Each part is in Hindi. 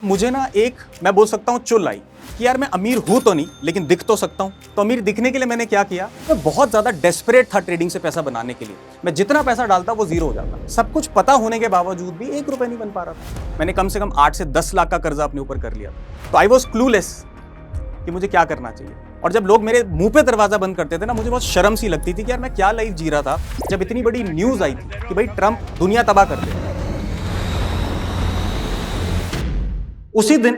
मुझे ना मैं बोल सकता हूँ चुल आई कि यार मैं अमीर हूं तो नहीं लेकिन दिख तो सकता हूं। तो अमीर दिखने के लिए मैंने क्या किया, मैं बहुत ज्यादा डेस्परेट था ट्रेडिंग से पैसा बनाने के लिए। मैं जितना पैसा डालता वो जीरो हो जाता। सब कुछ पता होने के बावजूद भी 1 रुपए नहीं बन पा रहा था। मैंने कम से कम 8 से 10 लाख का कर्जा अपने ऊपर कर लिया था। तो आई वॉज क्लूलेस कि मुझे क्या करना चाहिए। और जब लोग मेरे मुंह पे दरवाजा बंद करते थे ना, मुझे बहुत शर्म सी लगती थी कि यार मैं क्या लाइफ जी रहा था। जब इतनी बड़ी न्यूज आई थी कि भाई ट्रंप दुनिया तबाह कर दे, उसी दिन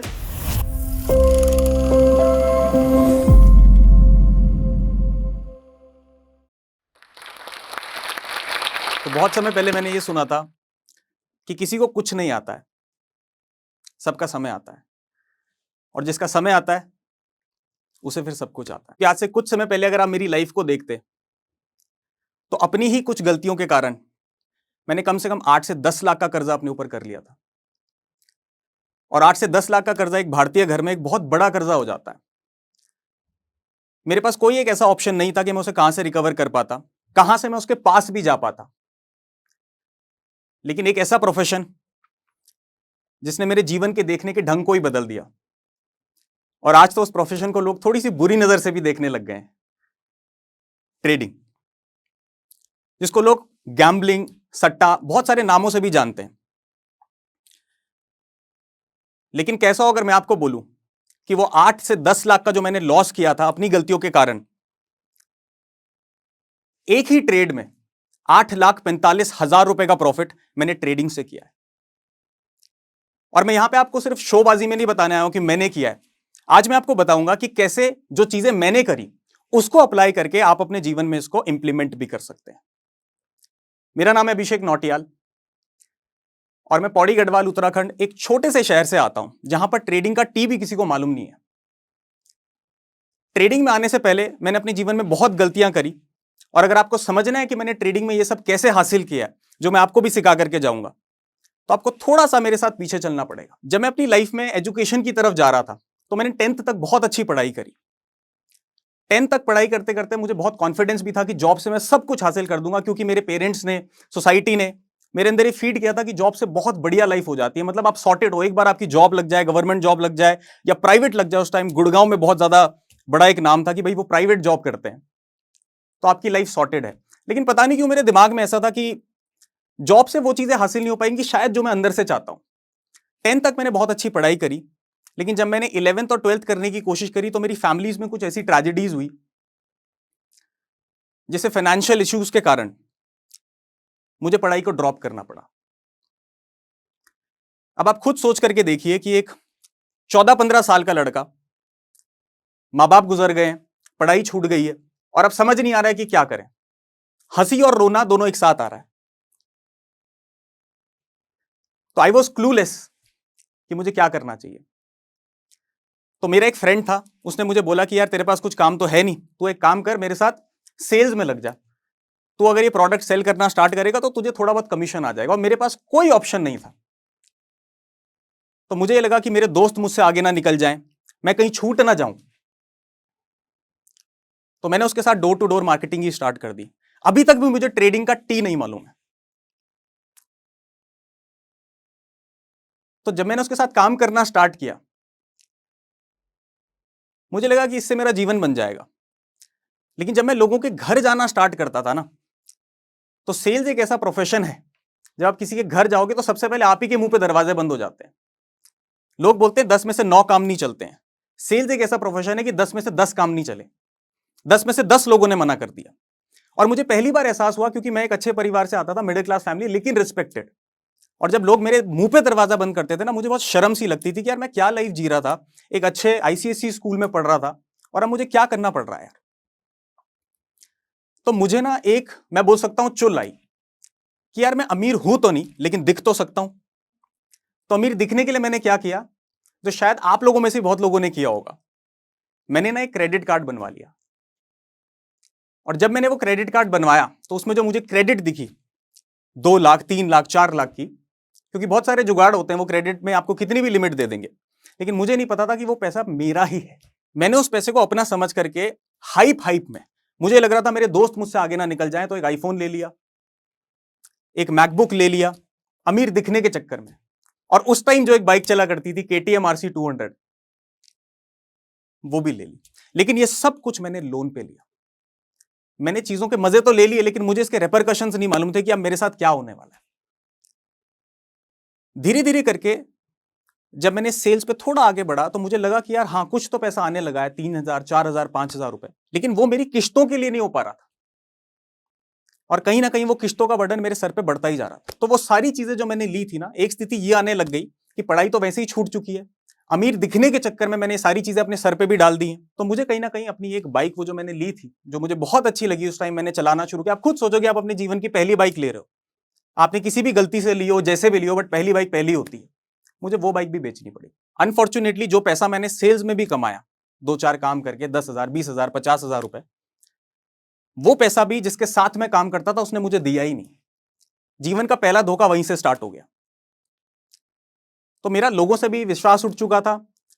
तो बहुत समय पहले मैंने ये सुना था कि किसी को कुछ नहीं आता है, सबका समय आता है, और जिसका समय आता है उसे फिर सब कुछ आता है। कि आज से कुछ समय पहले अगर आप मेरी लाइफ को देखते तो अपनी ही कुछ गलतियों के कारण मैंने कम से कम 8 से 10 लाख का कर्जा अपने ऊपर कर लिया था। और 8 से 10 लाख का कर्जा एक भारतीय घर में एक बहुत बड़ा कर्जा हो जाता है। मेरे पास कोई एक ऐसा ऑप्शन नहीं था कि मैं उसे कहां से रिकवर कर पाता, कहां से मैं उसके पास भी जा पाता। लेकिन एक ऐसा प्रोफेशन जिसने मेरे जीवन के देखने के ढंग को ही बदल दिया, और आज तो उस प्रोफेशन को लोग थोड़ी सी बुरी नजर से भी देखने लग गए हैं। ट्रेडिंग, जिसको लोग गैम्बलिंग, सट्टा, बहुत सारे नामों से भी जानते हैं। लेकिन कैसा हो अगर मैं आपको बोलूं कि वो 8 से 10 लाख का जो मैंने लॉस किया था अपनी गलतियों के कारण, एक ही ट्रेड में 8,45,000 रुपए का प्रॉफिट मैंने ट्रेडिंग से किया है। और मैं यहां पे आपको सिर्फ शोबाजी में नहीं बताने आया हूं कि मैंने किया है। आज मैं आपको बताऊंगा कि कैसे जो चीजें मैंने करी उसको अप्लाई करके आप अपने जीवन में इसको इंप्लीमेंट भी कर सकते हैं। मेरा नाम है अभिषेक नौटियाल और मैं पौड़ी गढ़वाल उत्तराखंड एक छोटे से शहर से आता हूं जहां पर ट्रेडिंग का टी भी किसी को मालूम नहीं है। ट्रेडिंग में आने से पहले मैंने अपने जीवन में बहुत गलतियां करी, और अगर आपको समझना है कि मैंने ट्रेडिंग में ये सब कैसे हासिल किया है, जो मैं आपको भी सिखा करके जाऊंगा, तो आपको थोड़ा सा मेरे साथ पीछे चलना पड़ेगा। जब मैं अपनी लाइफ में एजुकेशन की तरफ जा रहा था तो मैंने 10th तक बहुत अच्छी पढ़ाई करी। 10th तक पढ़ाई करते करते मुझे बहुत कॉन्फिडेंस भी था कि जॉब से मैं सब कुछ हासिल कर दूंगा, क्योंकि मेरे पेरेंट्स ने, सोसाइटी ने मेरे अंदर ये फीड किया था कि जॉब से बहुत बढ़िया लाइफ हो जाती है। मतलब आप सॉर्टेड हो, एक बार आपकी जॉब लग जाए, गवर्नमेंट जॉब लग जाए या प्राइवेट लग जाए। उस टाइम गुड़गांव में बहुत ज्यादा बड़ा एक नाम था कि भाई वो प्राइवेट जॉब करते हैं तो आपकी लाइफ सॉर्टेड है। लेकिन पता नहीं क्यों मेरे दिमाग में ऐसा था कि जॉब से वो चीजें हासिल नहीं हो पाएंगी शायद जो मैं अंदर से चाहता हूं। 10th तक मैंने बहुत अच्छी पढ़ाई करी, लेकिन जब मैंने 11th और 12th करने की कोशिश करी तो मेरी फैमिलीज में कुछ ऐसी ट्रेजेडीज हुई जिससे फाइनेंशियल इश्यूज के कारण मुझे पढ़ाई को ड्रॉप करना पड़ा। अब आप खुद सोच करके देखिए कि एक 14-15 साल का लड़का, मां बाप गुजर गए, पढ़ाई छूट गई है, और अब समझ नहीं आ रहा है कि क्या करें। हंसी और रोना दोनों एक साथ आ रहा है। तो आई वॉज क्लूलेस कि मुझे क्या करना चाहिए। तो मेरा एक फ्रेंड था, उसने मुझे बोला कि यार तेरे पास कुछ काम तो है नहीं, तू एक काम कर, मेरे साथ सेल्स में लग जा। तू अगर ये प्रोडक्ट सेल करना स्टार्ट करेगा तो तुझे थोड़ा बहुत कमीशन आ जाएगा। और मेरे पास कोई ऑप्शन नहीं था। तो मुझे ये लगा कि मेरे दोस्त मुझसे आगे ना निकल जाएं, मैं कहीं छूट ना जाऊं। तो मैंने उसके साथ डोर टू डोर मार्केटिंग ही स्टार्ट कर दी। अभी तक भी मुझे ट्रेडिंग का टी नहीं मालूम है। तो जब मैंने उसके साथ काम करना स्टार्ट किया, मुझे लगा कि इससे मेरा जीवन बन जाएगा। लेकिन जब मैं लोगों के घर जाना स्टार्ट करता था ना, तो सेल्स एक ऐसा प्रोफेशन है, जब आप किसी के घर जाओगे तो सबसे पहले आप ही के मुंह पे दरवाजे बंद हो जाते हैं। लोग बोलते हैं 10 में से 9 काम नहीं चलते हैं। सेल्स एक ऐसा प्रोफेशन है कि 10 में से 10 काम नहीं चले, 10 में से 10 लोगों ने मना कर दिया। और मुझे पहली बार एहसास हुआ, क्योंकि मैं एक अच्छे परिवार से आता था, मिडिल क्लास फैमिली, लेकिन रिस्पेक्टेड। और जब लोग मेरे मुंह पे दरवाजा बंद करते थे ना, मुझे बहुत शर्म सी लगती थी कि यार मैं क्या लाइफ जी रहा था। एक अच्छे आईसीएसई स्कूल में पढ़ रहा था और अब मुझे क्या करना पड़ रहा है यार। तो मुझे मैं बोल सकता हूं चुल आई कि यार मैं अमीर हूं तो नहीं लेकिन दिख तो सकता हूं। तो अमीर दिखने के लिए मैंने क्या किया, जो शायद आप लोगों में से बहुत लोगों ने किया होगा। मैंने एक क्रेडिट कार्ड बनवा लिया। और जब मैंने वो क्रेडिट कार्ड बनवाया तो उसमें जो मुझे क्रेडिट दिखी, 2 लाख, 3 लाख, 4 लाख की, क्योंकि बहुत सारे जुगाड़ होते हैं, वो क्रेडिट में आपको कितनी भी लिमिट दे देंगे। लेकिन मुझे नहीं पता था कि वो पैसा मेरा ही है। मैंने उस पैसे को अपना समझ करके हाइप में, मुझे लग रहा था मेरे दोस्त मुझसे आगे ना निकल जाए, तो एक आईफोन ले लिया, एक मैकबुक ले लिया, अमीर दिखने के चक्कर में। और उस टाइम जो एक बाइक चला करती थी KTM RC 200, वो भी ले ली। लेकिन ये सब कुछ मैंने लोन पे लिया। मैंने चीजों के मजे तो ले लिए, लेकिन मुझे इसके रेपरकशंस नहीं मालूम थे कि अब मेरे साथ क्या होने वाला है। धीरे धीरे करके जब मैंने सेल्स पे थोड़ा आगे बढ़ा तो मुझे लगा कि यार हाँ, कुछ तो पैसा आने लगा है, 3,000, 4,000, 5,000 रुपए, लेकिन वो मेरी किश्तों के लिए नहीं हो पा रहा था। और कहीं ना कहीं वो किश्तों का बर्डन मेरे सर पे बढ़ता ही जा रहा था। तो वो सारी चीजें जो मैंने ली थी ना, एक स्थिति ये आने लग गई कि पढ़ाई तो वैसे ही छूट चुकी है, अमीर दिखने के चक्कर में मैंने सारी चीजें अपने सर पे भी डाल दी हैं। तो मुझे कहीं ना कहीं अपनी एक बाइक, वो जो मैंने ली थी, जो मुझे बहुत अच्छी लगी, उस टाइम मैंने चलाना शुरू किया। आप खुद सोचोगे, आप अपने जीवन की पहली बाइक ले रहे हो, आपने किसी भी गलती से ली हो, जैसे भी लियो, बट पहली बाइक पहली होती है। मुझे वो बाइक भी बेचनी पड़ी। अनफॉर्चुनेटली जो पैसा मैंने सेल्स में भी कमाया, 2-4 काम करके 10,000, 20,000, 50,000 रुपए, वो पैसा भी जिसके साथ में काम करता था उसने मुझे दिया ही नहीं। जीवन का पहला धोखा वहीं से स्टार्ट हो गया। तो मेरा लोगों से भी विश्वास उठ चुका था,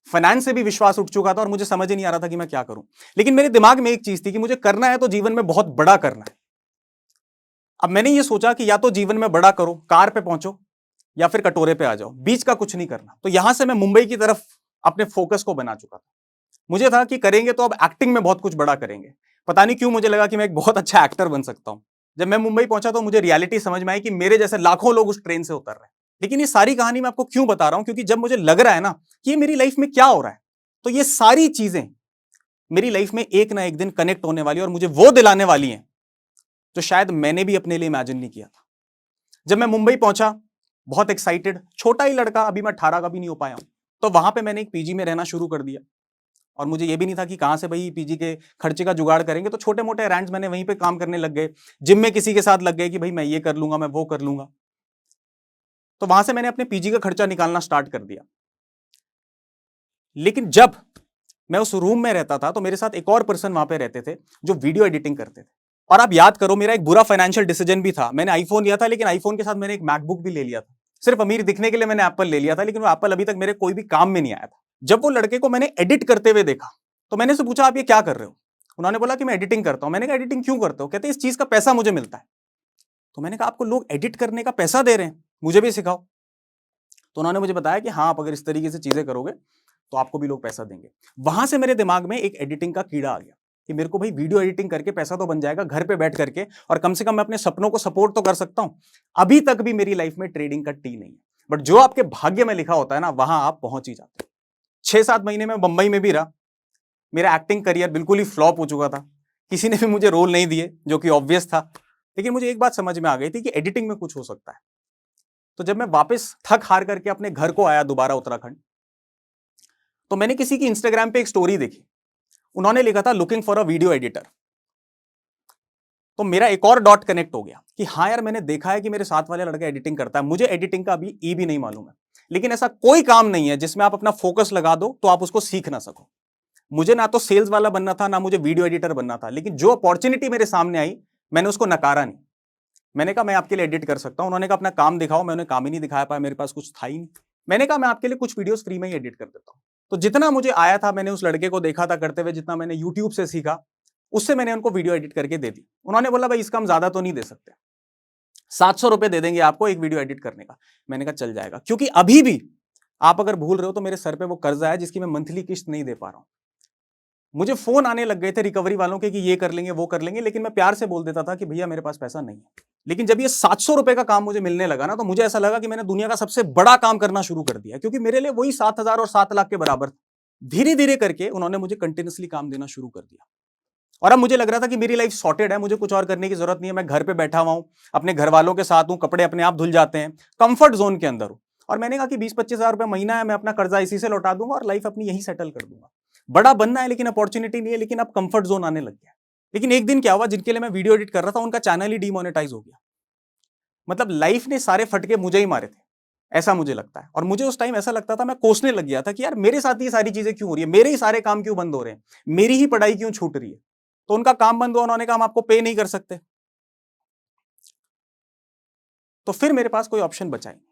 फाइनेंस से भी विश्वास उठ चुका था, और मुझे समझ ही नहीं आ रहा था कि मैं क्या करूं। लेकिन मेरे दिमाग में एक चीज थी कि मुझे करना है तो जीवन में बहुत बड़ा करना है। अब मैंने ये सोचा कि या तो जीवन में बड़ा करो, कार पे पहुंचो, या फिर कटोरे पे आ जाओ, बीच का कुछ नहीं करना। तो यहां से मैं मुंबई की तरफ अपने फोकस को बना चुका था। मुझे था कि करेंगे तो अब एक्टिंग में बहुत कुछ बड़ा करेंगे। पता नहीं क्यों मुझे लगा कि मैं एक बहुत अच्छा एक्टर बन सकता हूं। जब मैं मुंबई पहुंचा तो मुझे रियलिटी समझ में आई कि मेरे जैसे लाखों लोग उस ट्रेन से उतर रहे हैं। लेकिन ये सारी कहानी मैं आपको क्यों बता रहा हूं, क्योंकि जब मुझे लग रहा है ना कि ये मेरी लाइफ में क्या हो रहा है, तो ये सारी चीजें मेरी लाइफ में एक ना एक दिन कनेक्ट होने वाली और मुझे वो दिलाने वाली हैं जो शायद मैंने भी अपने लिए इमेजिन नहीं किया था। जब मैं मुंबई पहुंचा, बहुत एक्साइटेड, छोटा ही लड़का, अभी मैं 18 का भी नहीं हो पाया हूं, तो वहां पे मैंने एक पीजी में रहना शुरू कर दिया। और मुझे ये भी नहीं था कि कहां से भाई पीजी के खर्चे का जुगाड़ करेंगे, तो छोटे मोटे अरेंज मैंने वहीं पे काम करने लग गए। जिम में किसी के साथ लग गए कि भाई मैं ये कर लूंगा, मैं वो कर लूंगा। तो वहां से मैंने अपने पीजी का खर्चा निकालना स्टार्ट कर दिया। लेकिन जब मैं उस रूम में रहता था तो मेरे साथ एक और पर्सन वहां पे रहते थे जो वीडियो एडिटिंग करते थे। और आप याद करो, मेरा एक बुरा फाइनेंशियल डिसीजन भी था। मैंने आईफोन लिया था, लेकिन आईफोन के साथ मैंने एक मैकबुक भी ले लिया था। सिर्फ अमीर दिखने के लिए मैंने एप्पल ले लिया था, लेकिन वो एप्पल अभी तक मेरे कोई भी काम में नहीं आया था। जब वो लड़के को मैंने एडिट करते हुए देखा तो मैंने उससे पूछा, आप ये क्या कर रहे हो? उन्होंने बोला कि मैं एडिटिंग करता हूं। मैंने कहा, एडिटिंग क्यों करते हो? कहते इस चीज का पैसा मुझे मिलता है। तो मैंने कहा, आपको लोग एडिट करने का पैसा दे रहे हैं, मुझे भी सिखाओ। तो उन्होंने मुझे बताया कि हाँ, आप अगर इस तरीके से चीजें करोगे तो आपको भी लोग पैसा देंगे। वहां से मेरे दिमाग में एक एडिटिंग का कीड़ा आ गया कि मेरे को भाई वीडियो एडिटिंग करके पैसा तो बन जाएगा घर पे बैठ करके, और कम से कम मैं अपने सपनों को सपोर्ट तो कर सकता हूं। अभी तक भी मेरी लाइफ में ट्रेडिंग का टी नहीं है, बट जो आपके भाग्य में लिखा होता है ना, वहां आप पहुंच ही जाते हो। 6-7 महीने में बंबई में भी रहा, मेरा एक्टिंग करियर बिल्कुल ही फ्लॉप हो चुका था। किसी ने भी मुझे रोल नहीं दिए, जो कि ऑब्वियस था। लेकिन मुझे एक बात समझ में आ गई थी कि एडिटिंग में कुछ हो सकता है। तो जब मैं वापस थक हार करके अपने घर को आया दोबारा उत्तराखंड, तो मैंने किसी की इंस्टाग्राम पे एक स्टोरी देखी। उन्होंने लिखा था, looking for a video editor. तो मेरा एक और डॉट कनेक्ट हो गया कि हाँ यार, मैंने देखा है कि मेरे साथ वाले लड़का एडिटिंग करता है। मुझे एडिटिंग का अभी ई भी नहीं मालूम है, लेकिन ऐसा कोई काम नहीं है जिसमें आप अपना फोकस लगा दो तो आप उसको सीख ना सको। मुझे ना तो सेल्स वाला बनना था, ना मुझे वीडियो एडिटर बनना था, लेकिन जो अपॉर्चुनिटी मेरे सामने आई मैंने उसको नकारा नहीं। मैंने कहा, मैं आपके लिए एडिट कर सकता हूं। उन्होंने कहा, अपना काम दिखाओ। मैं उन्हें काम ही नहीं दिखा पाया, मेरे पास कुछ था ही नहीं। मैंने कहा, मैं आपके लिए कुछ वीडियोस फ्री में ही एडिट कर देता हूं। तो जितना मुझे आया था, मैंने उस लड़के को देखा था करते हुए, जितना मैंने यूट्यूब से सीखा, उससे मैंने उनको वीडियो एडिट करके दे दी। उन्होंने बोला, भाई इसका हम ज्यादा तो नहीं दे सकते, 700 रुपए दे देंगे आपको एक वीडियो एडिट करने का। मैंने कहा, चल जाएगा, क्योंकि अभी भी आप अगर भूल रहे हो तो मेरे सर पे वो कर्जा है जिसकी मैं मंथली किस्त नहीं दे पा रहा हूं। मुझे फोन आने लग गए थे रिकवरी वालों के कि ये कर लेंगे, वो कर लेंगे, लेकिन मैं प्यार से बोल देता था कि भैया मेरे पास पैसा नहीं है। लेकिन जब ये 700 रुपए का काम मुझे मिलने लगा ना, तो मुझे ऐसा लगा कि मैंने दुनिया का सबसे बड़ा काम करना शुरू कर दिया, क्योंकि मेरे लिए वही 7,000 और 7 लाख के बराबर था। धीरे धीरे करके उन्होंने मुझे कंटिन्यूसली काम देना शुरू कर दिया, और अब मुझे लग रहा था कि मेरी लाइफ सॉर्टेड है, मुझे कुछ और करने की जरूरत नहीं है। मैं घर पे बैठा हुआ हूं, अपने घर वालों के साथ हूं, कपड़े अपने आप धुल जाते हैं, कंफर्ट जोन के अंदर हूं। और मैंने कहा कि 20-25 हजार रुपए महीना है, मैं अपना कर्जा इसी से लौटा दूंगा और लाइफ अपनी यही सेटल कर दूंगा। बड़ा बनना है लेकिन अपॉर्चुनिटी नहीं है, लेकिन अब कंफर्ट जोन आने लग गया। लेकिन एक दिन क्या हुआ, जिनके लिए मैं वीडियो एडिट कर रहा था उनका चैनल ही डीमोनेटाइज हो गया। मतलब लाइफ ने सारे फटके मुझे ही मारे थे, ऐसा मुझे लगता है। और मुझे उस टाइम ऐसा लगता था, मैं कोसने लग गया था कि यार मेरे साथ ये सारी चीजें क्यों हो रही है, मेरे ही सारे काम क्यों बंद हो रहे हैं, मेरी ही पढ़ाई क्यों छूट रही है। तो उनका काम बंद हुआ, उन्होंने कहा हम आपको पे नहीं कर सकते। तो फिर मेरे पास कोई ऑप्शन बचा ही नहीं।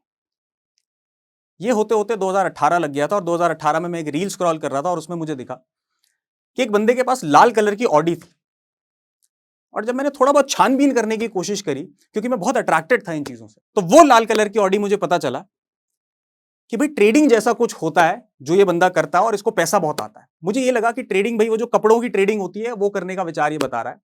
ये होते होते 2018 लग गया था, और 2018 में मैं एक रील स्क्रॉल कर रहा था और उसमें मुझे दिखा कि एक बंदे के पास लाल कलर की ऑडी थी। और जब मैंने थोड़ा बहुत छानबीन करने की कोशिश करी, क्योंकि मैं बहुत अट्रैक्टेड था इन चीजों से, तो वो लाल कलर की ऑडी मुझे पता चला कि भाई ट्रेडिंग जैसा कुछ होता है जो ये बंदा करता है और इसको पैसा बहुत आता है। मुझे ये लगा कि ट्रेडिंग भाई वो जो कपड़ों की ट्रेडिंग होती है वो करने का विचार ये बता रहा है।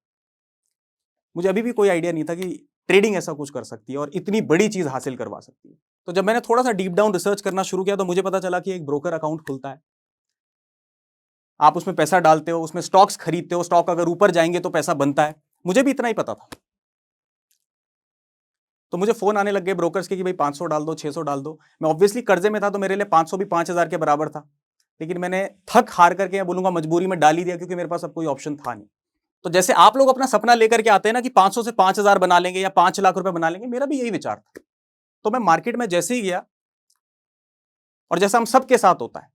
मुझे अभी भी कोई आइडिया नहीं था कि ट्रेडिंग ऐसा कुछ कर सकती है और इतनी बड़ी चीज हासिल करवा सकती है। तो जब मैंने थोड़ा सा डीप डाउन रिसर्च करना शुरू किया तो मुझे पता चला कि एक ब्रोकर अकाउंट खुलता है, आप उसमें पैसा डालते हो, उसमें स्टॉक्स खरीदते हो, स्टॉक अगर ऊपर जाएंगे तो पैसा बनता है। मुझे भी इतना ही पता था। तो मुझे फोन आने लग गए ब्रोकर्स के कि भाई 500 डाल दो, 600 डाल दो। मैं ऑब्वियसली कर्जे में था तो मेरे लिए 500 भी 5000 के बराबर था, लेकिन मैंने थक हार करके, बोलूंगा मजबूरी में डाल ही दिया, क्योंकि मेरे पास अब कोई ऑप्शन था नहीं। तो जैसे आप लोग अपना सपना लेकर के आते हैं ना कि 500 से 5000 बना लेंगे या 5 लाख रुपए बना लेंगे, मेरा भी यही विचार था। तो मैं मार्केट में जैसे ही गया और जैसा हम सबके साथ होता है,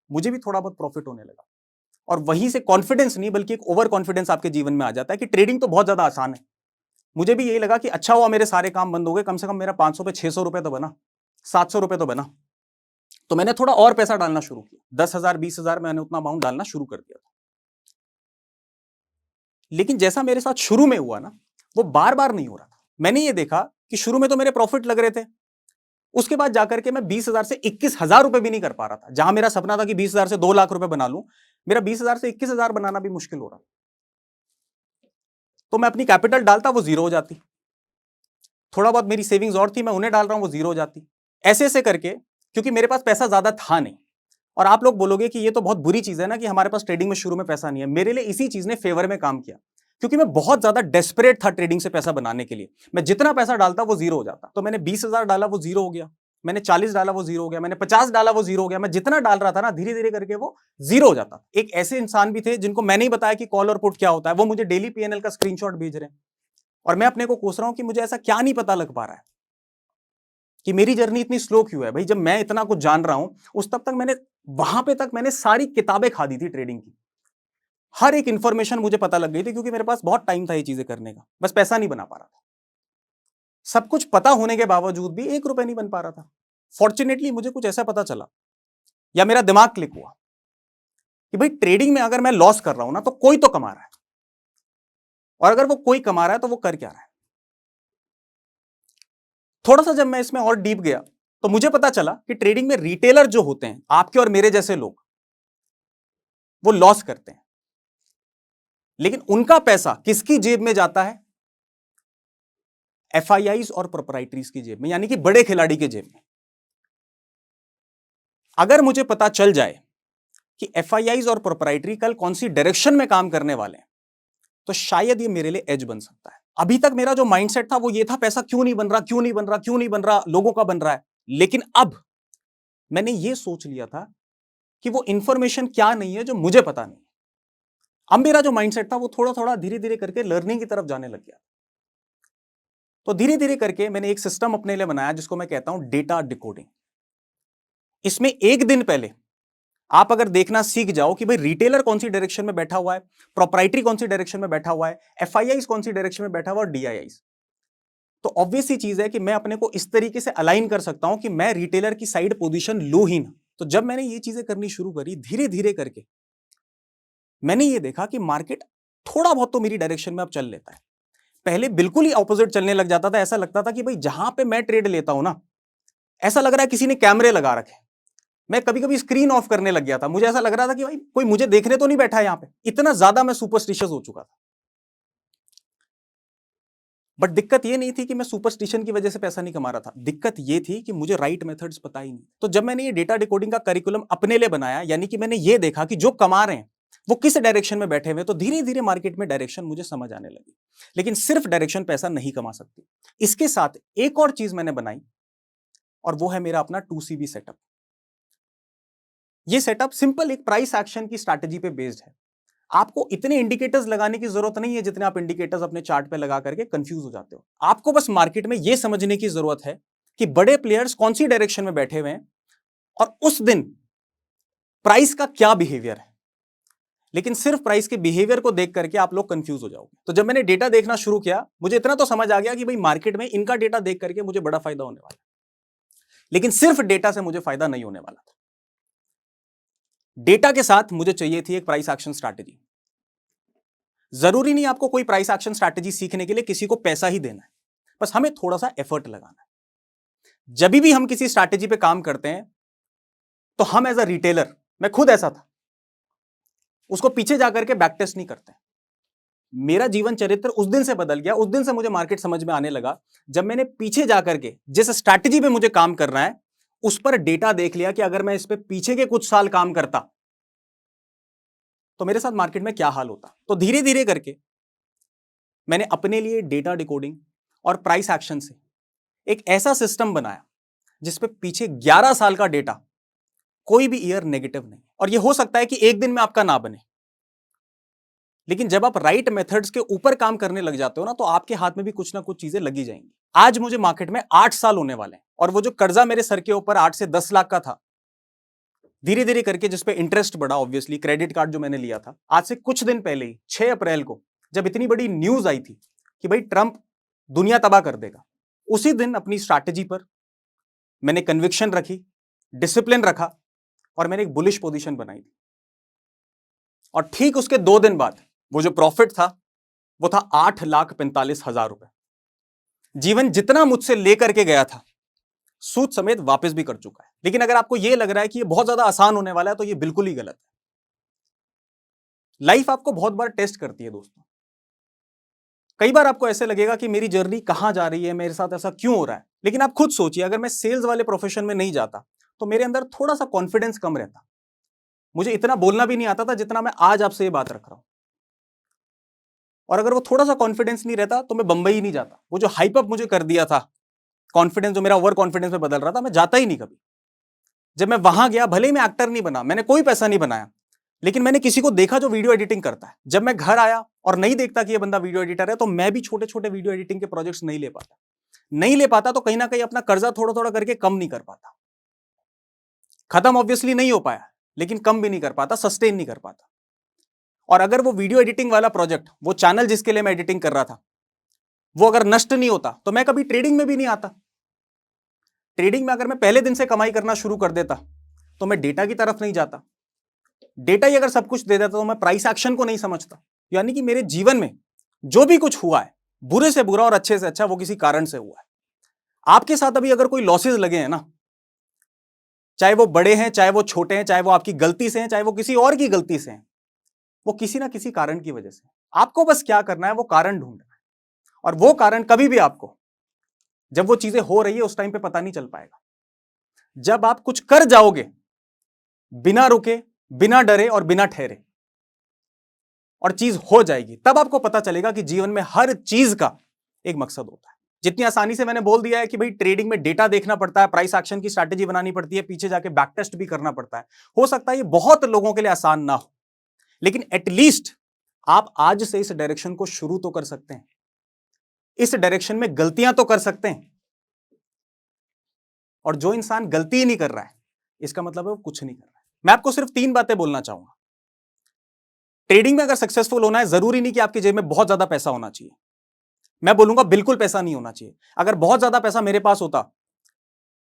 मुझे भी थोड़ा बहुत प्रॉफिट होने लगा। और वहीं से कॉन्फिडेंस नहीं बल्कि एक ओवर कॉन्फिडेंस आपके जीवन में आ जाता है कि ट्रेडिंग तो बहुत ज्यादा आसान है। मुझे भी यही लगा कि अच्छा हुआ मेरे सारे काम बंद हो गए, कम से कम मेरा 500 पे 600 रुपए तो बना, 700 रुपए तो बना। तो मैंने थोड़ा और पैसा डालना शुरू किया, 10,000 20,000 मैंने उतना अमाउंट डालना शुरू कर दिया था। लेकिन जैसा मेरे साथ शुरू में हुआ ना, वो बार बार नहीं हो रहा था। मैंने ये देखा कि शुरू में तो मेरे प्रॉफिट लग रहे थे, उसके बाद जाकर के मैं 20,000 से 21,000 रुपए भी नहीं कर पा रहा था। जहां मेरा सपना था कि 20,000 से 2 लाख रुपए बना लूं, मेरा 20,000 से 21,000 बनाना भी मुश्किल हो रहा। तो मैं अपनी कैपिटल डालता, वो जीरो हो जाती। थोड़ा बहुत मेरी सेविंग्स और थी, मैं उन्हें डाल रहा हूं, वो जीरो हो जाती। ऐसे ऐसे करके, क्योंकि मेरे पास पैसा ज्यादा था नहीं। और आप लोग बोलोगे कि ये तो बहुत बुरी चीज है ना कि हमारे पास ट्रेडिंग में शुरू में पैसा नहीं है। मेरे लिए इसी चीज ने फेवर में काम किया, क्योंकि मैं बहुत ज्यादा डेस्परेट था ट्रेडिंग से पैसा बनाने के लिए। मैं जितना पैसा डालता वो जीरो हो जाता। तो मैंने 20,000 डाला, वो जीरो हो गया। मैंने 40 डाला, वो जीरो हो गया। मैंने 50 डाला, वो जीरो हो गया। मैं जितना डाल रहा था ना, धीरे धीरे करके वो जीरो हो जाता। एक ऐसे इंसान भी थे जिनको मैंने ही बताया कि कॉल और पुट क्या होता है, वो मुझे डेली पीएनएल का स्क्रीनशॉट भेज रहे हैं। और मैं अपने को कोस रहा हूं कि मुझे ऐसा क्या नहीं पता लग पा रहा है कि मेरी जर्नी इतनी स्लो क्यों है। भाई जब मैं इतना कुछ जान रहा हूं, उस तब तक मैंने, वहां पे तक मैंने सारी किताबें खा दी थी ट्रेडिंग की। हर एक इंफॉर्मेशन मुझे पता लग गई थी, क्योंकि मेरे पास बहुत टाइम था ये चीजें करने का, बस पैसा नहीं बना पा रहा था। सब कुछ पता होने के बावजूद भी 1 रुपए नहीं बन पा रहा था। फॉर्चुनेटली मुझे कुछ ऐसा पता चला, या मेरा दिमाग क्लिक हुआ कि भाई ट्रेडिंग में अगर मैं लॉस कर रहा हूं ना, तो कोई तो कमा रहा है। और अगर वो कोई कमा रहा है तो वो कर क्या रहा है। थोड़ा सा जब मैं इसमें और डीप गया तो मुझे पता चला कि ट्रेडिंग में रिटेलर जो होते हैं, आपके और मेरे जैसे लोग, वो लॉस करते हैं। लेकिन उनका पैसा किसकी जेब में जाता है? एफआईआईज और प्रोप्राइटरीज की जेब में, यानी कि बड़े खिलाड़ी के जेब में। अगर मुझे पता चल जाए कि एफआईआईज और प्रोप्राइटरी कल कौन सी डायरेक्शन में काम करने वाले हैं, तो शायद ये मेरे लिए एज बन सकता है। अभी तक मेरा जो माइंडसेट था वो ये था, पैसा क्यों नहीं बन रहा, क्यों नहीं बन रहा, क्यों नहीं बन रहा, लोगों का बन रहा है। लेकिन अब मैंने ये सोच लिया था कि वो इंफॉर्मेशन क्या नहीं है जो मुझे पता नहीं। अब मेरा जो माइंडसेट था वो थोड़ा थोड़ा धीरे धीरे करके लर्निंग की तरफ जाने लग गया। तो धीरे धीरे करके मैंने एक सिस्टम अपने लिए बनाया जिसको मैं कहता हूं डेटा डिकोडिंग। इसमें एक दिन पहले आप अगर देखना सीख जाओ कि भाई रिटेलर कौन सी डायरेक्शन में बैठा हुआ है, प्रोप्राइटरी कौन सी डायरेक्शन में बैठा हुआ है, एफआईआईज कौन सी डायरेक्शन में बैठा हुआ है, और डीआईआईज, तो ऑब्वियस ही चीज है कि मैं अपने को इस तरीके से अलाइन कर सकता हूं कि मैं रिटेलर की साइड पोजीशन लूं ही ना। तो जब मैंने ये चीजें करनी शुरू करी धीरे धीरे करके, मैंने ये देखा कि मार्केट थोड़ा बहुत तो मेरी डायरेक्शन में अब चल लेता है। पहले बिल्कुल ही ऑपोजिट चलने लग जाता था। ऐसा लगता था कि भाई जहां पे मैं ट्रेड लेता हूं ना, ऐसा लग रहा है किसी ने कैमरे लगा रखे। मैं कभी कभी स्क्रीन ऑफ करने लग गया था। मुझे ऐसा लग रहा था कि भाई कोई मुझे देखने तो नहीं बैठा है यहां पे। इतना ज्यादा मैं सुपरस्टिशियस हो चुका था। बट दिक्कत ये नहीं थी कि मैं सुपरस्टिशन की वजह से पैसा नहीं कमा रहा था, दिक्कत ये थी कि मुझे राइट मेथड्स पता ही नहीं। तो जब मैंने ये डेटा डिकोडिंग का करिकुलम अपने लिए बनाया, यानी कि मैंने ये देखा कि जो कमा रहे हैं वो किस डायरेक्शन में बैठे हुए, तो धीरे धीरे मार्केट में डायरेक्शन मुझे समझ आने लगी। लेकिन सिर्फ डायरेक्शन पैसा नहीं कमा सकती। इसके साथ एक और चीज मैंने बनाई, और वो है मेरा अपना 2CB सेटअप। ये सेटअप सिंपल एक प्राइस एक्शन की स्ट्रैटेजी पे बेस्ड है। आपको इतने इंडिकेटर्स लगाने की जरूरत नहीं है जितने आप इंडिकेटर्स अपने चार्ट पे लगा करके कंफ्यूज हो जाते हो। आपको बस मार्केट में यह समझने की जरूरत है कि बड़े प्लेयर्स कौन सी डायरेक्शन में बैठे हुए हैं और उस दिन प्राइस का क्या बिहेवियर है। लेकिन सिर्फ प्राइस के बिहेवियर को देख करके आप लोग कंफ्यूज हो जाओगे। तो जब मैंने डेटा देखना शुरू किया, मुझे इतना तो समझ आ गया कि भाई मार्केट में इनका डेटा देख करके मुझे बड़ा फायदा होने वाला है। लेकिन सिर्फ डेटा से मुझे फायदा नहीं होने वाला था। डेटा के साथ मुझे चाहिए थी एक प्राइस एक्शन स्ट्रैटेजी। जरूरी नहीं आपको कोई प्राइस एक्शन स्ट्रैटेजी सीखने के लिए किसी को पैसा ही देना है, बस हमें थोड़ा सा एफर्ट लगाना है। जब भी हम किसी स्ट्रैटेजी पे काम करते हैं तो हम एज अ रिटेलर, मैं खुद ऐसा था, उसको पीछे जाकर के बैक टेस्ट नहीं करते। मेरा जीवन चरित्र उस दिन से बदल गया, उस दिन से मुझे मार्केट समझ में आने लगा जब मैंने पीछे जाकर के जिस स्ट्रैटेजी पे मुझे काम करना है उस पर डेटा देख लिया कि अगर मैं इस पे पीछे के कुछ साल काम करता तो मेरे साथ मार्केट में क्या हाल होता। तो धीरे धीरे करके मैंने अपने लिए डेटा डिकोडिंग और प्राइस एक्शन से एक ऐसा सिस्टम बनाया जिसपे पीछे 11 साल का डेटा, कोई भी ईयर नेगेटिव नहीं। और यह हो सकता है कि एक दिन में आपका ना बने, लेकिन जब आप राइट मेथड्स के ऊपर काम करने लग जाते हो ना तो आपके हाथ में भी कुछ ना कुछ चीजें लगी जाएंगी। आज मुझे मार्केट में 8 साल होने वाले हैं और वो जो कर्जा मेरे सर के ऊपर 8 से 10 लाख का था, धीरे धीरे करके जिसपे इंटरेस्ट बढ़ा, ऑब्वियसली क्रेडिट कार्ड जो मैंने लिया था, आज से कुछ दिन पहले ही 6 अप्रैल को जब इतनी बड़ी न्यूज आई थी कि भाई ट्रंप दुनिया तबाह कर देगा, उसी दिन अपनी स्ट्रैटेजी पर मैंने कन्विक्शन रखी, डिसिप्लिन रखा और मैंने एक बुलिश पोजीशन बनाई थी। और ठीक उसके 2 दिन बाद वो जो प्रॉफिट था वो था 8,45,000 रुपए। जीवन जितना मुझसे लेकर के गया था सूद समेत वापस भी कर चुका है। लेकिन अगर आपको यह लग रहा है कि ये बहुत ज्यादा आसान होने वाला है तो ये बिल्कुल ही गलत है। लाइफ आपको बहुत बार टेस्ट करती है दोस्तों। कई बार आपको ऐसे लगेगा कि मेरी जर्नी कहां जा रही है, मेरे साथ ऐसा क्यों हो रहा है। लेकिन आप खुद सोचिए, अगर मैं सेल्स वाले प्रोफेशन में नहीं जाता तो मेरे अंदर थोड़ा सा कॉन्फिडेंस कम रहता, मुझे इतना बोलना भी नहीं आता था जितना मैं आज आपसे ये बात रख रहा हूं। और अगर वो थोड़ा सा कॉन्फिडेंस नहीं रहता तो मैं बंबई ही नहीं जाता। वो जो हाइप अप मुझे कर दिया था, कॉन्फिडेंस जो मेरा ओवर कॉन्फिडेंस में बदल रहा था, मैं जाता ही नहीं कभी। जब मैं वहां गया, भले ही मैं एक्टर नहीं बना, मैंने कोई पैसा नहीं बनाया, लेकिन मैंने किसी को देखा जो वीडियो एडिटिंग करता है। जब मैं घर आया और नहीं देखता कि ये बंदा वीडियो एडिटर है तो मैं भी छोटे छोटे वीडियो एडिटिंग के प्रोजेक्ट्स नहीं ले पाता तो कहीं ना कहीं अपना कर्जा थोड़ा थोड़ा करके कम नहीं कर पाता। खत्म ऑब्वियसली नहीं हो पाया, लेकिन कम भी नहीं कर पाता, सस्टेन नहीं कर पाता। और अगर वो वीडियो एडिटिंग वाला प्रोजेक्ट, वो चैनल जिसके लिए मैं एडिटिंग कर रहा था, वो अगर नष्ट नहीं होता तो मैं कभी ट्रेडिंग में भी नहीं आता। ट्रेडिंग में अगर मैं पहले दिन से कमाई करना शुरू कर देता तो मैं डेटा की तरफ नहीं जाता। डेटा ही अगर सब कुछ दे देता तो मैं प्राइस एक्शन को नहीं समझता। यानी कि मेरे जीवन में जो भी कुछ हुआ है, बुरे से बुरा और अच्छे से अच्छा, वो किसी कारण से हुआ है। आपके साथ अभी अगर कोई लॉसेस लगे हैं ना, चाहे वो बड़े हैं, चाहे वो छोटे हैं, चाहे वो आपकी गलती से हैं, चाहे वो किसी और की गलती से हैं, वो किसी ना किसी कारण की वजह से। आपको बस क्या करना है, वो कारण ढूंढना है। और वो कारण कभी भी आपको, जब वो चीजें हो रही है उस टाइम पे पता नहीं चल पाएगा। जब आप कुछ कर जाओगे बिना रुके, बिना डरे और बिना ठहरे, और चीज हो जाएगी, तब आपको पता चलेगा कि जीवन में हर चीज का एक मकसद होता है। जितनी आसानी से मैंने बोल दिया है कि भाई ट्रेडिंग में डेटा देखना पड़ता है, प्राइस एक्शन की स्ट्रैटेजी बनानी पड़ती है, पीछे जाके बैक टेस्ट भी करना पड़ता है। हो सकता है ये बहुत लोगों के लिए आसान ना हो, लेकिन एटलीस्ट आप आज से इस डायरेक्शन को शुरू तो कर सकते हैं। इस डायरेक्शन में गलतियां तो कर सकते हैं। और जो इंसान गलती ही नहीं कर रहा है, इसका मतलब है वो कुछ नहीं कर रहा है। मैं आपको सिर्फ 3 बातें बोलना चाहूंगा। ट्रेडिंग में अगर सक्सेसफुल होना है, जरूरी नहीं कि आपकी जेब में बहुत ज्यादा पैसा होना चाहिए। मैं बोलूंगा बिल्कुल पैसा नहीं होना चाहिए। अगर बहुत ज्यादा पैसा मेरे पास होता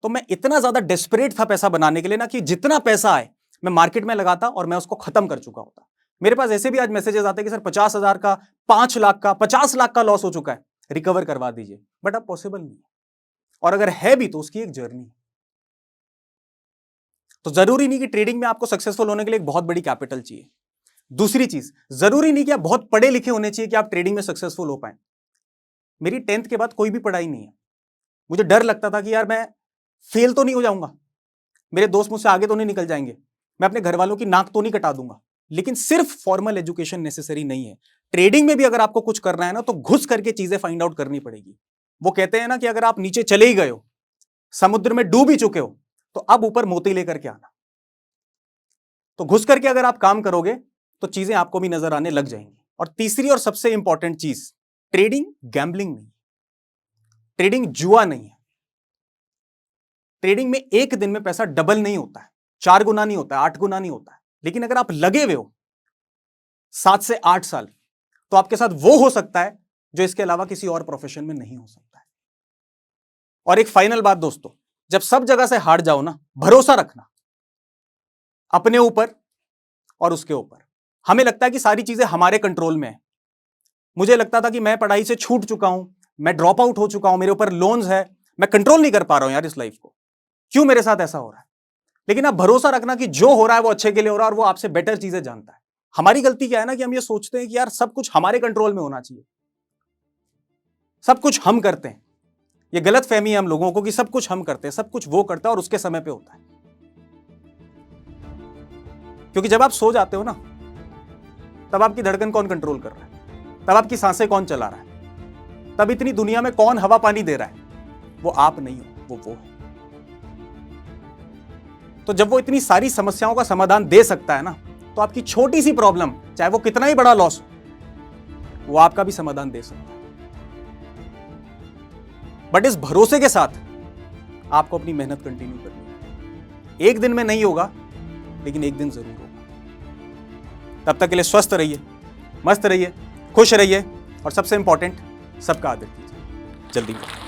तो मैं इतना ज्यादा डेस्परेट था पैसा बनाने के लिए ना, कि जितना पैसा आए मैं मार्केट में लगाता और मैं उसको खत्म कर चुका होता। मेरे पास ऐसे भी आज मैसेजेस आते हैं कि सर 50,000 का, 5 लाख का, 50 लाख का लॉस हो चुका है, रिकवर करवा दीजिए। बट अब पॉसिबल नहीं है, और अगर है भी तो उसकी एक जर्नी है। तो जरूरी नहीं कि ट्रेडिंग में आपको सक्सेसफुल होने के लिए एक बहुत बड़ी कैपिटल चाहिए। दूसरी चीज, जरूरी नहीं कि आप बहुत पढ़े लिखे होने चाहिए कि आप ट्रेडिंग में सक्सेसफुल हो पाए। मेरी 10th के बाद कोई भी पढ़ाई नहीं है। मुझे डर लगता था कि यार मैं फेल तो नहीं हो जाऊंगा, मेरे दोस्त मुझसे आगे तो नहीं निकल जाएंगे, मैं अपने घर वालों की नाक तो नहीं कटा दूंगा। लेकिन सिर्फ फॉर्मल एजुकेशन नेसेसरी नहीं है। ट्रेडिंग में भी अगर आपको कुछ करना है ना, तो घुस करके चीजें फाइंड आउट करनी पड़ेगी। वो कहते हैं ना कि अगर आप नीचे चले ही गए हो, समुद्र में डूब ही चुके हो, तो अब ऊपर मोती लेकर के आना। तो घुस करके अगर आप काम करोगे तो चीजें आपको भी नजर आने लग जाएंगी। और तीसरी और सबसे इंपॉर्टेंट चीज, ट्रेडिंग गैम्बलिंग नहीं, ट्रेडिंग जुआ नहीं है। ट्रेडिंग में एक दिन में पैसा डबल नहीं होता है, 4 गुना नहीं होता है, 8 गुना नहीं होता है। लेकिन अगर आप लगे हुए हो 7 से 8 साल, तो आपके साथ वो हो सकता है जो इसके अलावा किसी और प्रोफेशन में नहीं हो सकता है। और एक फाइनल बात दोस्तों, जब सब जगह से हार जाओ ना, भरोसा रखना अपने ऊपर और उसके ऊपर। हमें लगता है कि सारी चीजें हमारे कंट्रोल में है। मुझे लगता था कि मैं पढ़ाई से छूट चुका हूं, मैं ड्रॉप आउट हो चुका हूं, मेरे ऊपर लोन्स है, मैं कंट्रोल नहीं कर पा रहा हूं यार इस लाइफ को, क्यों मेरे साथ ऐसा हो रहा है। लेकिन आप भरोसा रखना कि जो हो रहा है वो अच्छे के लिए हो रहा है और वो आपसे बेटर चीजें जानता है। हमारी गलती क्या है ना कि हम ये सोचते हैं कि यार सब कुछ हमारे कंट्रोल में होना चाहिए, सब कुछ हम करते हैं। ये गलत फहमी है हम लोगों को कि सब कुछ हम करते हैं, सब कुछ वो करता है और उसके समय पे होता है। क्योंकि जब आप सो जाते हो ना, तब आपकी धड़कन कौन कंट्रोल कर रहा है, तब आपकी सांसें कौन चला रहा है, तब इतनी दुनिया में कौन हवा पानी दे रहा है, वो आप नहीं हो, वो है। तो जब वो इतनी सारी समस्याओं का समाधान दे सकता है ना, तो आपकी छोटी सी प्रॉब्लम, चाहे वो कितना ही बड़ा लॉस हो, वो आपका भी समाधान दे सकता है। बट इस भरोसे के साथ आपको अपनी मेहनत कंटिन्यू करनी है। एक दिन में नहीं होगा, लेकिन एक दिन जरूर होगा। तब तक के लिए स्वस्थ रहिए, मस्त रहिए, खुश रहिए और सबसे इंपॉर्टेंट, सबका आदर कीजिए। जल्दी मिलते हैं।